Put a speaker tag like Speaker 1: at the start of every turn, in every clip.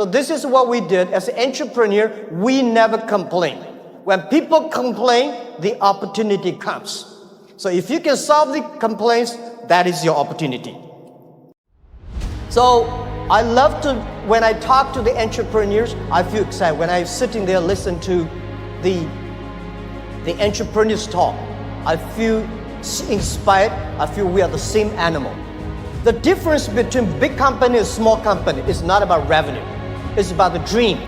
Speaker 1: So this is what we did. As an entrepreneur, we never complain. When people complain, the opportunity comes. So if you can solve the complaints, that is your opportunity. So I love to, when I talk to the entrepreneurs, I feel excited. When I'm sitting there listen to the entrepreneurs talk, I feel inspired. I feel we are the same animal. The difference between big company and small company is not about revenue. It's about the dream.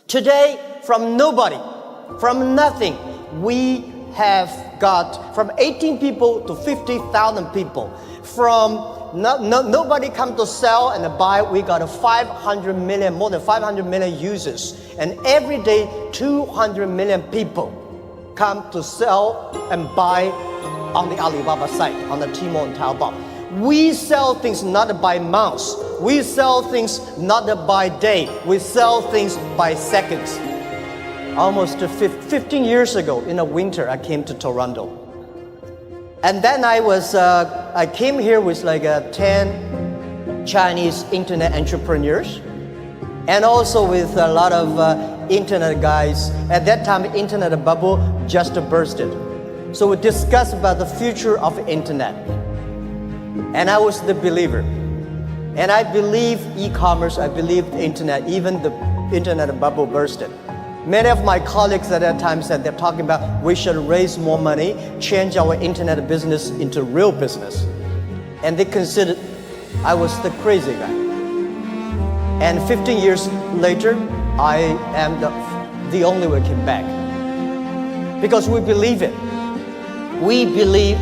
Speaker 1: Today, from nobody, from nothing, we have got from 18 people to 50,000 people. From nobody come to sell and buy, we got 500 million, more than 500 million users. And every day, 200 million people come to sell and buy on the Alibaba site, on the Tmall and Taobao. We sell things not by months. We sell things not by day. We sell things by seconds. Almost 15 years ago in the winter, I came to Toronto. And then I came here with like 10 Chinese internet entrepreneurs and also with a lot of internet guys. At that time, the internet bubble just bursted. So we discussed about the future of the internet. And I was the believer. And I believe e-commerce, I believe the internet, even the internet bubble bursted. Many of my colleagues at that time said they're talking about we should raise more money, change our internet business into real business. And they considered I was the crazy guy. And 15 years later, I am the only one came back. Because we believe it. We believe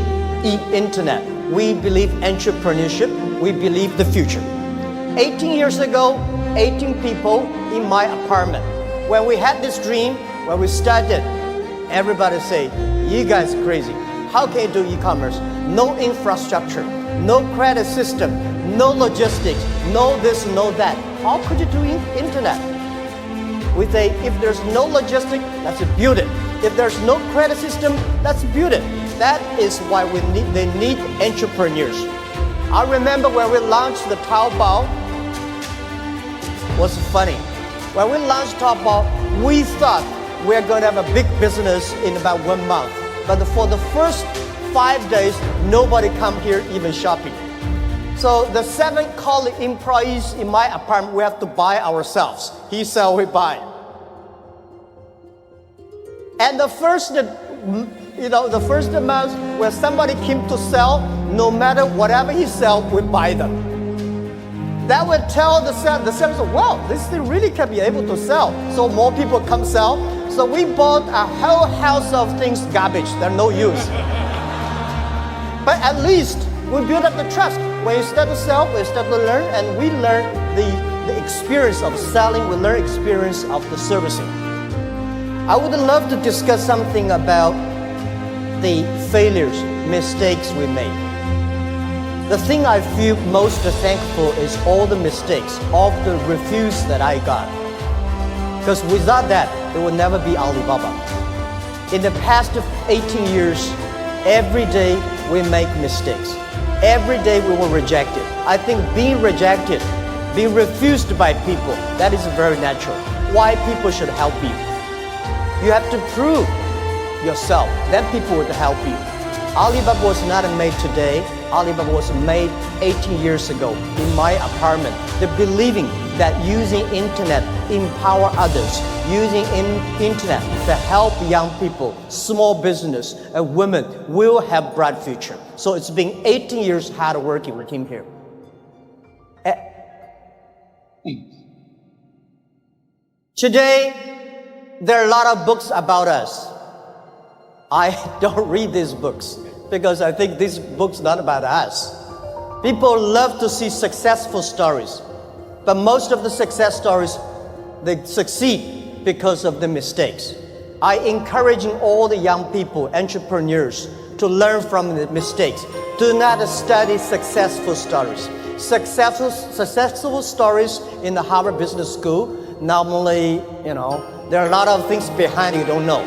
Speaker 1: internet. We believe entrepreneurship. We believe the future. 18 years ago, 18 people in my apartment. When we had this dream, when we started, everybody say, you guys are crazy. How can you do e-commerce? No infrastructure, no credit system, no logistics, no this, no that. How could you do internet? We say, if there's no logistics, let's build it. If there's no credit system, let's build it. That is why they need entrepreneurs. I remember when we launched the Taobao, it was funny. When we launched Taobao, we thought we were going to have a big business in about 1 month. But for the first 5 days, nobody come here even shopping. So the 7 colleague employees in my apartment, we have to buy ourselves. He sell, we buy. And the first month when somebody came to sell, no matter whatever he sell, we buy them. That would tell the sellers, wow, this thing really can be able to sell. So more people come sell. So we bought a whole house of things, garbage, they're no use. But at least we build up the trust. When you start to sell, we start to learn, and we learn the experience of selling, we learn experience of the servicing. I would love to discuss something about the failures, mistakes we made. The thing I feel most thankful is all the mistakes, all the refuse that I got. Because without that, there would never be Alibaba. In the past 18 years, every day we make mistakes. Every day we were rejected. I think being rejected, being refused by people, that is very natural. Why people should help you? You have to prove yourself, then people would help you. Alibaba was not made today. Alibaba was made 18 years ago in my apartment. The believing that using internet empower others, using internet to help young people, small business, and women will have bright future. So it's been 18 years hard working with him here. Today, there are a lot of books about us. I don't read these books because I think these books are not about us. People love to see successful stories, but most of the success stories, they succeed because of the mistakes. I encouraging all the young people, entrepreneurs, to learn from the mistakes. Do not study successful stories. Successful stories in the Harvard Business School, normally, there are a lot of things behind you don't know.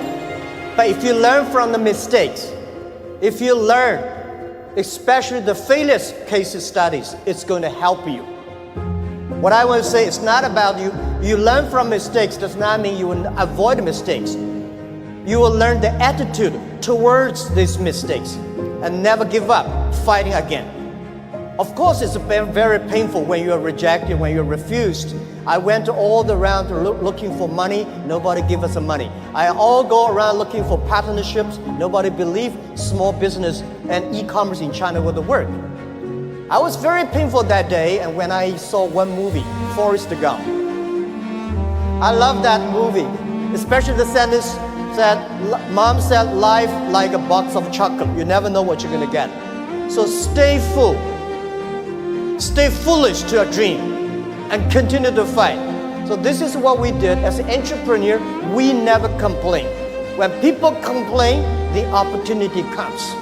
Speaker 1: But if you learn from the mistakes, if you learn, especially the failure case studies, it's going to help you. What I want to say, it's not about you. You learn from mistakes does not mean you will avoid mistakes. You will learn the attitude towards these mistakes and never give up, fighting again. Of course, it's very painful when you are rejected, when you're refused. I went all around looking for money. Nobody give us the money. I all go around looking for partnerships. Nobody believed small business and e-commerce in China would work. I was very painful that day, and when I saw one movie, Forrest Gump. I love that movie, especially the sentence that Mom said, life like a box of chocolate. You never know what you're going to get. So stay full. Stay foolish to your dream and continue to fight. So this is what we did as an entrepreneur. We never complain. When people complain, the opportunity comes.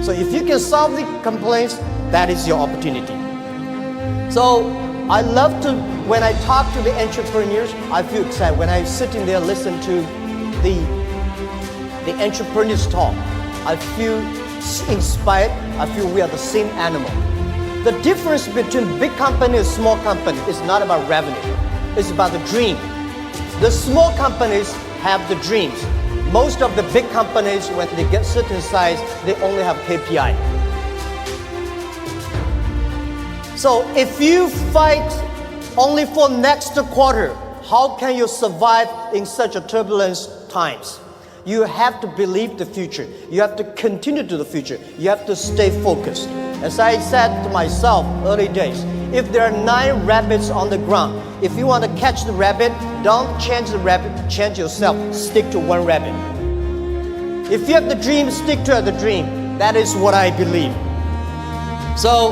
Speaker 1: So if you can solve the complaints, that is your opportunity. So I love to, when I talk to the entrepreneurs, I feel excited. When I sit in there, listen to the entrepreneurs talk, I feel inspired. I feel we are the same animal. The difference between big company and small company is not about revenue. It's about the dream. The small companies have the dreams. Most of the big companies, when they get certain size, they only have KPI. So if you fight only for next quarter, how can you survive in such a turbulence times? You have to believe the future. You have to continue to the future. You have to stay focused. As I said to myself early days, if there are 9 rabbits on the ground, if you want to catch the rabbit, don't change the rabbit, change yourself. Stick to one rabbit. If you have the dream, stick to the dream. That is what I believe. So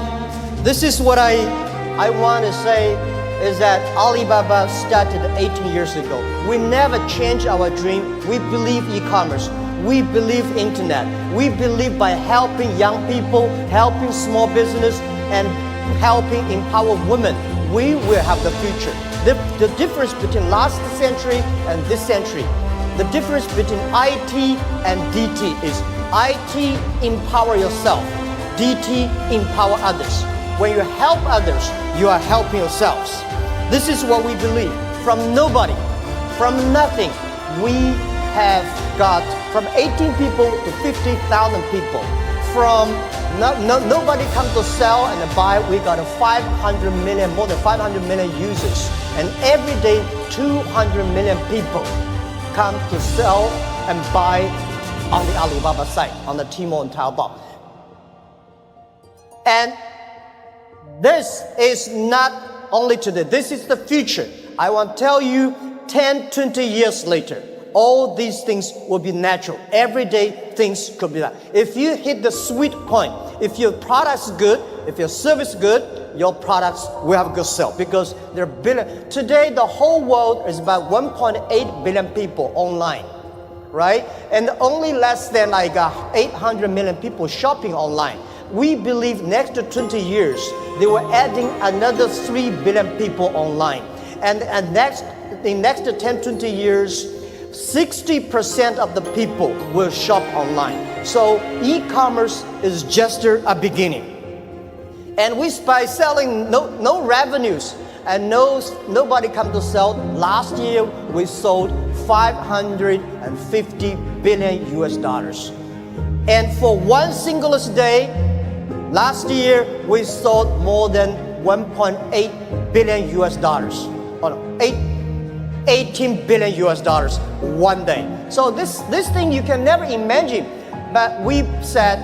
Speaker 1: this is what I want to say is that Alibaba started 18 years ago. We never change our dream. We believe e-commerce. We believe internet. We believe by helping young people, helping small business, and helping empower women, we will have the future. The difference between last century and this century, the difference between IT and DT is IT empower yourself, DT empower others. When you help others, you are helping yourselves. This is what we believe. From nobody, from nothing, we have got from 18 people to 50,000 people. From nobody come to sell and buy, we got a 500 million, more than 500 million users. And every day, 200 million people come to sell and buy on the Alibaba site, on the Tmall and Taobao. And this is not only today, this is the future. I want to tell you, 10, 20 years later, all these things will be natural. Every day, things could be that. If you hit the sweet point, if your product's good, if your service is good, your products will have a good sale because there are billion. Today, the whole world is about 1.8 billion people online, right? And only less than 800 million people shopping online. We believe next to 20 years, they were adding another 3 billion people online. And in next to 10, 20 years, 60% of the people will shop online. So e-commerce is just a beginning. And by selling no revenues and nobody come to sell, last year we sold 550 billion US dollars. And for one single day, last year, we sold more than 1.8 billion US dollars. 18 billion US dollars one day. So this thing you can never imagine. But we said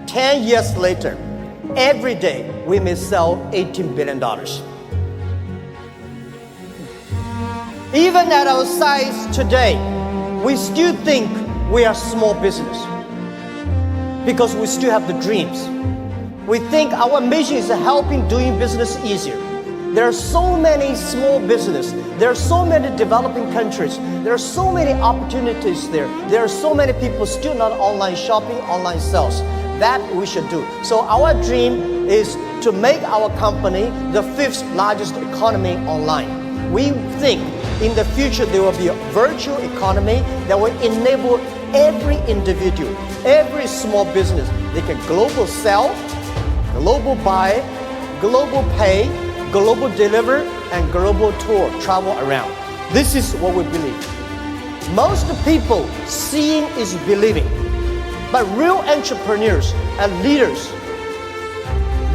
Speaker 1: 10 years later, every day we may sell $18 billion. Even at our size today, we still think we are small business because we still have the dreams. We think our mission is helping doing business easier. There are so many small business. There are so many developing countries. There are so many opportunities there. There are so many people still not online shopping, online sales. That we should do. So our dream is to make our company the 5th largest economy online. We think in the future there will be a virtual economy that will enable every individual, every small business, they can global sell, global buy, global pay, global deliver, and global tour, travel around. This is what we believe. Most people seeing is believing. But real entrepreneurs and leaders,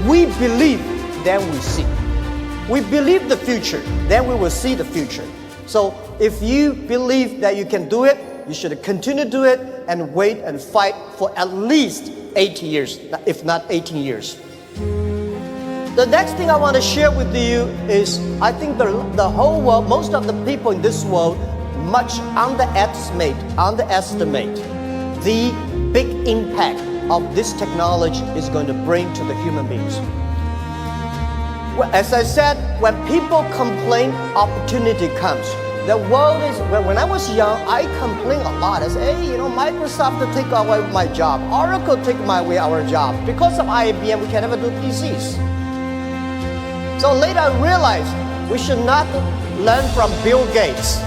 Speaker 1: we believe, then we see. We believe the future, then we will see the future. So if you believe that you can do it, you should continue to do it and wait and fight for at least 80 years, if not 18 years. The next thing I want to share with you is I think the whole world, most of the people in this world, much underestimate the big impact of this technology is going to bring to the human beings. Well, as I said, when people complain, opportunity comes. The world is, when I was young, I complained a lot. I said, hey, Microsoft will take away my job. Oracle take away our job. Because of IBM, we can never do PCs. So later I realized we should not learn from Bill Gates.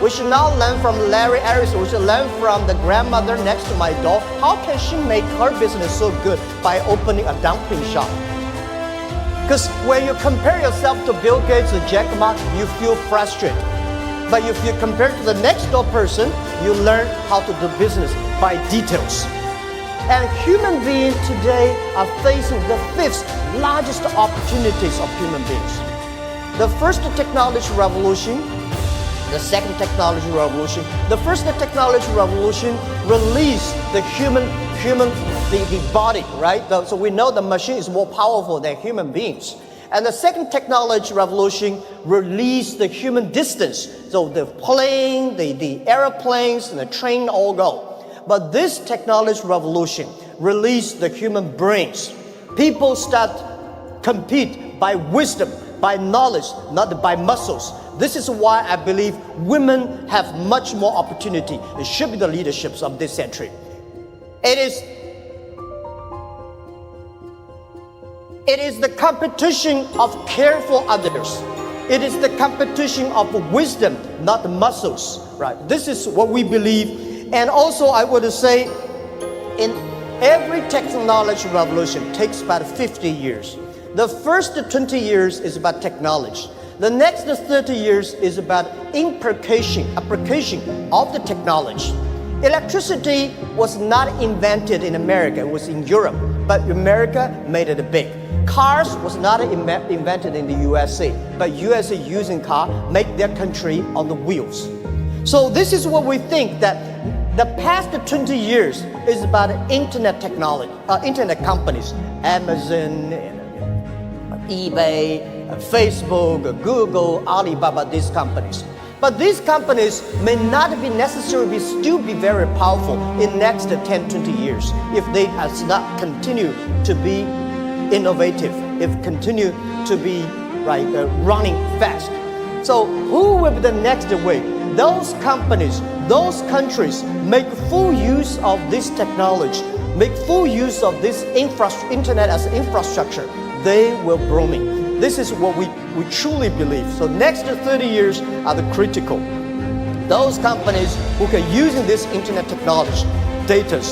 Speaker 1: We should not learn from Larry Ellison. We should learn from the grandmother next to my door. How can she make her business so good by opening a dumpling shop? Because when you compare yourself to Bill Gates or Jack Ma, you feel frustrated. But if you compare to the next door person, you learn how to do business by details. And human beings today are facing the 5th largest opportunities of human beings. The first technology revolution, the second technology revolution. The first technology revolution released the the body, right? So we know the machine is more powerful than human beings. And the second technology revolution released the human distance. So the plane, the airplanes, and the train all go. But this technology revolution released the human brains. People start compete by wisdom, by knowledge, not by muscles. This is why I believe women have much more opportunity. It should be the leaderships of this century. It is the competition of care for others. It is the competition of wisdom, not muscles, right? This is what we believe. And also I would say, in every technology revolution takes about 50 years. The first 20 years is about technology. The next 30 years is about application of the technology. Electricity was not invented in America, it was in Europe, but America made it big. Cars was not invented in the USA, but USA using car make their country on the wheels. So this is what we think, that the past 20 years is about internet technology, internet companies, Amazon, eBay, Facebook, Google, Alibaba, these companies. But these companies may not be necessarily still be very powerful in next 10, 20 years if they has not continue to be innovative, if continue to be running fast. So who will be the next wave? Those companies, those countries make full use of this technology, make full use of this internet as infrastructure. They will blooming. This is what we truly believe. So next 30 years are the critical. Those companies who can using this internet technology, data,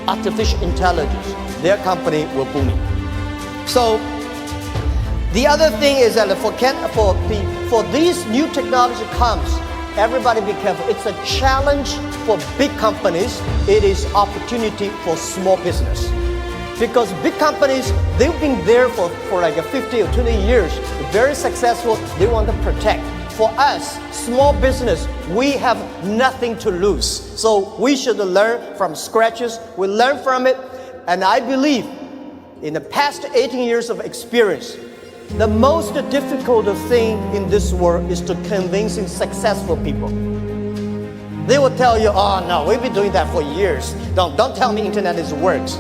Speaker 1: artificial intelligence, their company will booming. So the other thing is that for these new technology comes, everybody be careful. It's a challenge for big companies. It is opportunity for small business. Because big companies, they've been there for like 50 or 20 years, very successful, they want to protect. For us, small business, we have nothing to lose. So we should learn from scratches, we learn from it, and I believe in the past 18 years of experience, the most difficult thing in this world is to convincing successful people. They will tell you, oh no, we've been doing that for years. Don't tell me internet works.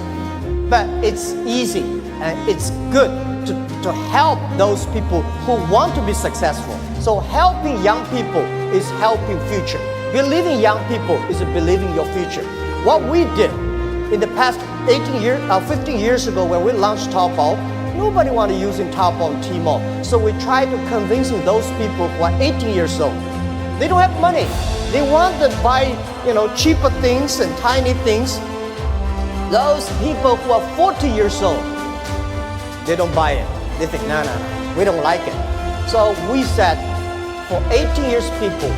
Speaker 1: But it's easy and it's good to help those people who want to be successful. So helping young people is helping future. Believing young people is believing your future. What we did in the past 15 years ago when we launched Taobao, nobody wanted using Taobao and Tmall. So we tried to convincing those people who are 18 years old. They don't have money. They want to buy, cheaper things and tiny things. Those people who are 40 years old, they don't buy it. They think, no, we don't like it. So we said, for 18 years people,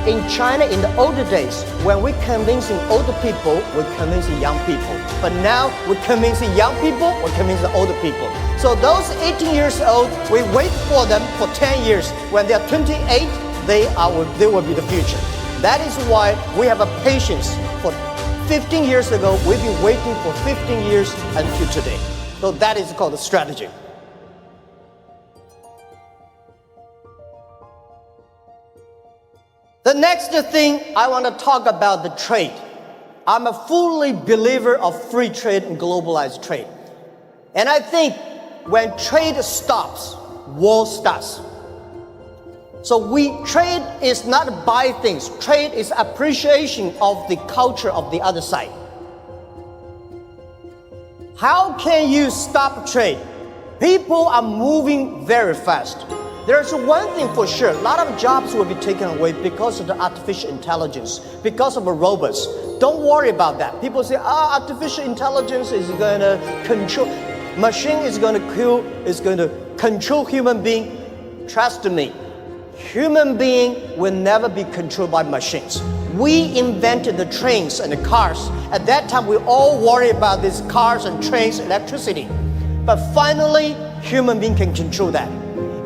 Speaker 1: in China, in the older days, when we're convincing older people, we're convincing young people. But now we're convincing young people, we're convincing older people. So those 18 years old, we wait for them for 10 years. When they're 28, they will be the future. That is why we have a patience. For 15 years ago, we've been waiting for 15 years until today. So that is called a strategy. The next thing I want to talk about the trade. I'm a fully believer of free trade and globalized trade. And I think when trade stops, war starts. So trade is not buy things. Trade is appreciation of the culture of the other side. How can you stop trade? People are moving very fast. There's one thing for sure, a lot of jobs will be taken away because of the artificial intelligence, because of the robots. Don't worry about that. People say, artificial intelligence is going to control, machine is going to control human being. Trust me, human being will never be controlled by machines. We invented the trains and the cars. At that time, we all worry about these cars and trains, electricity. But finally, human being can control that.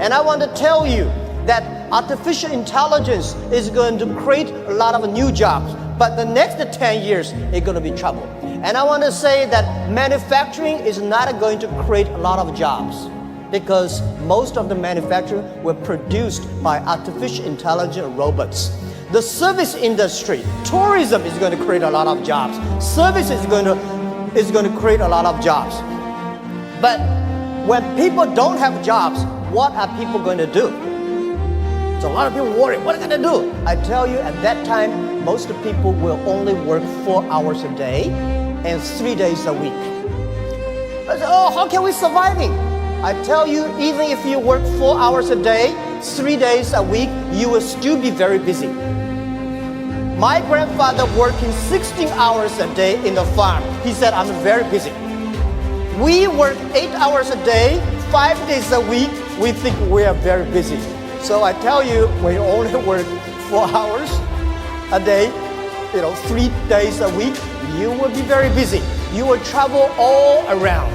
Speaker 1: And I want to tell you that artificial intelligence is going to create a lot of new jobs. But the next 10 years, it's going to be trouble. And I want to say that manufacturing is not going to create a lot of jobs, because most of the manufacturing were produced by artificial intelligent robots. The service industry, tourism is going to create a lot of jobs. Service is going to create a lot of jobs. But when people don't have jobs, what are people going to do? So a lot of people worry, what are they going to do? I tell you, at that time, most people will only work 4 hours a day and 3 days a week. I say, how can we surviving? I tell you, even if you work 4 hours a day, 3 days a week, you will still be very busy. My grandfather working 16 hours a day in the farm. He said, I'm very busy. We work 8 hours a day, 5 days a week. We think we are very busy. So I tell you, when you only work 4 hours a day, 3 days a week, you will be very busy. You will travel all around.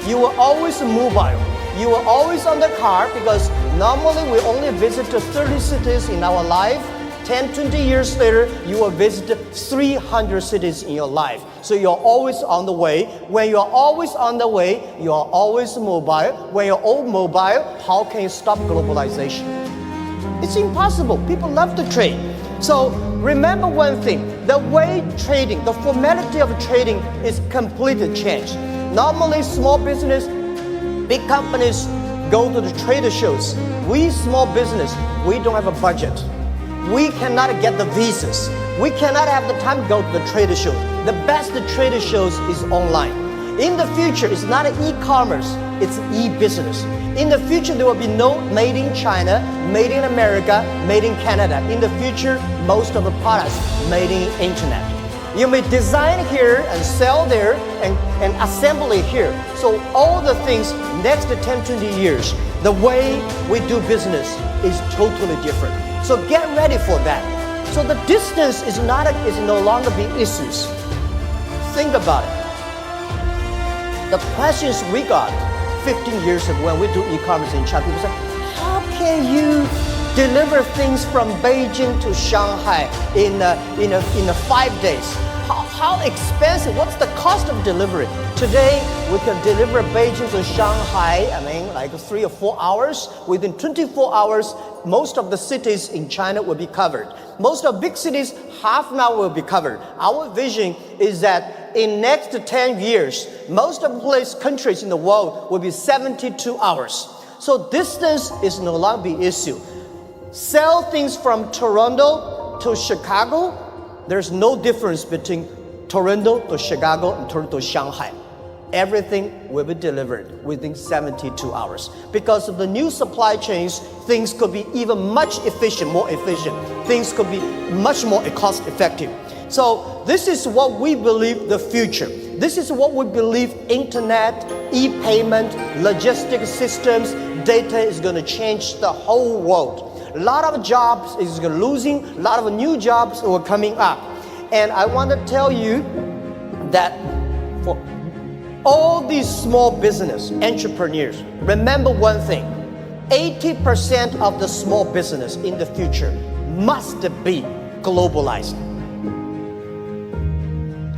Speaker 1: You will always mobile. You will always on the car, because normally we only visit 30 cities in our life. 10, 20 years later, you will visit 300 cities in your life. So you're always on the way. When you're always on the way, you're always mobile. When you're all mobile, how can you stop globalization? It's impossible. People love to trade. So remember one thing, the way trading, the formality of trading is completely changed. Normally, small business, big companies go to the trade shows. We small business, we don't have a budget. We cannot get the visas. We cannot have the time to go to the trade show. The best trade shows is online. In the future, it's not e-commerce, it's e-business. In the future, there will be no made in China, made in America, made in Canada. In the future, most of the products made in internet. You may design here and sell there and assemble it here. So all the things next 10, 20 years, the way we do business is totally different. So get ready for that. So the distance is no longer be issues. Think about it. The questions we got 15 years ago when we do e-commerce in China, people say, how can you deliver things from Beijing to Shanghai in 5 days? How expensive? What's the cost of delivery? Today, we can deliver Beijing to Shanghai, like 3 or 4 hours. Within 24 hours, most of the cities in China will be covered. Most of big cities, half an hour will be covered. Our vision is that in next 10 years, most of the countries in the world will be 72 hours. So distance is no longer the issue. Sell things from Toronto to Chicago, there's no difference between Toronto to Chicago and Toronto to Shanghai. Everything will be delivered within 72 hours. Because of the new supply chains, things could be even more efficient. Things could be much more cost effective. So this is what we believe the future. This is what we believe internet, e-payment, logistic systems, data is going to change the whole world. A lot of jobs is losing, a lot of new jobs are coming up. And I want to tell you that for all these small business entrepreneurs, remember one thing, 80% of the small business in the future must be globalized.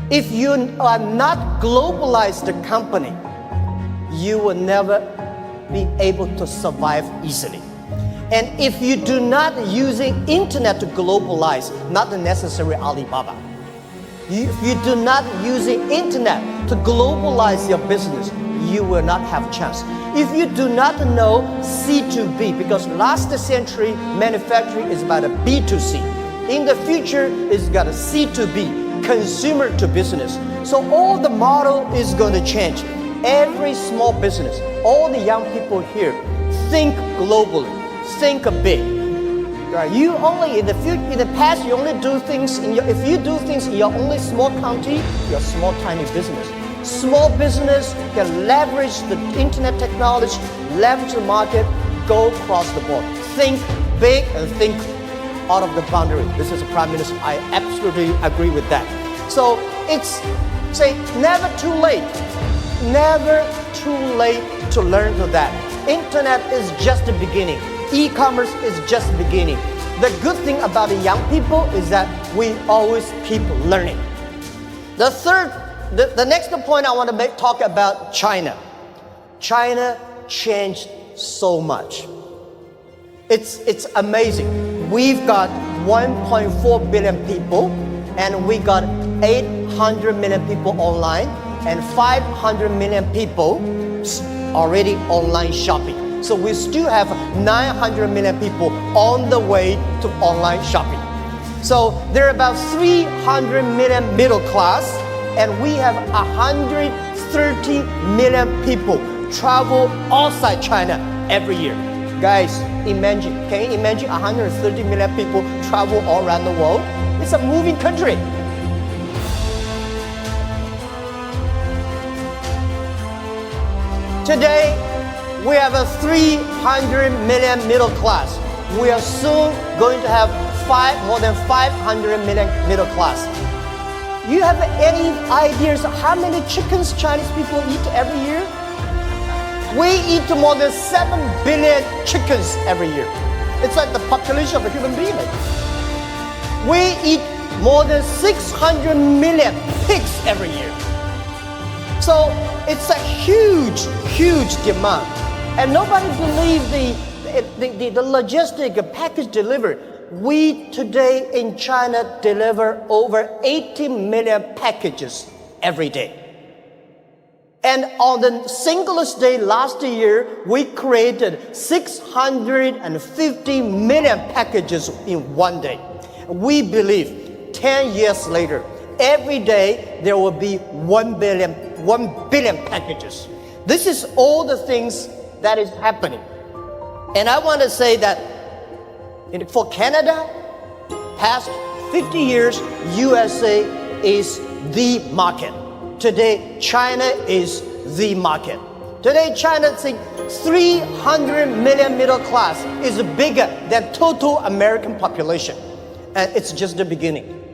Speaker 1: If you are not globalized company, you will never be able to survive easily. And if you do not using internet to globalize, not the necessary Alibaba. If you do not using internet to globalize your business, you will not have a chance. If you do not know C2B, because last century manufacturing is about a B2C. In the future, it's got a C2B, consumer to business. So all the model is going to change. Every small business, all the young people here, think globally, think big. Right? You only in the past you only do things if you do things in your only small county, your small tiny business. Small business can leverage the internet technology, leverage the market, go across the board. Think big and think out of the boundary. This is the Prime Minister. I absolutely agree with that. So it's never too late. Never too late to learn to that. Internet is just the beginning. E-commerce is just the beginning. The good thing about the young people is that we always keep learning. The next point I want to talk about China. China changed so much. It's amazing. We've got 1.4 billion people, and we got 800 million people online, and 500 million people already online shopping. So we still have 900 million people on the way to online shopping. So there are about 300 million middle class, and we have 130 million people travel outside China every year. Guys, can you imagine 130 million people travel all around the world? It's a moving country. Today, we have a 300 million middle class. We are soon going to have more than 500 million middle class. You have any ideas how many chickens Chinese people eat every year? We eat more than 7 billion chickens every year. It's like the population of a human being. We eat more than 600 million pigs every year. So it's a huge, huge demand. And nobody believes the logistic package delivery. We today in China deliver over 80 million packages every day. And on the singlest day last year, we created 650 million packages in one day. We believe 10 years later, every day there will be 1 billion packages. This is all the things that is happening. And I want to say that for Canada, past 50 years, USA is the market. Today, China is the market. Today, China's 300 million middle class is bigger than total American population. And it's just the beginning.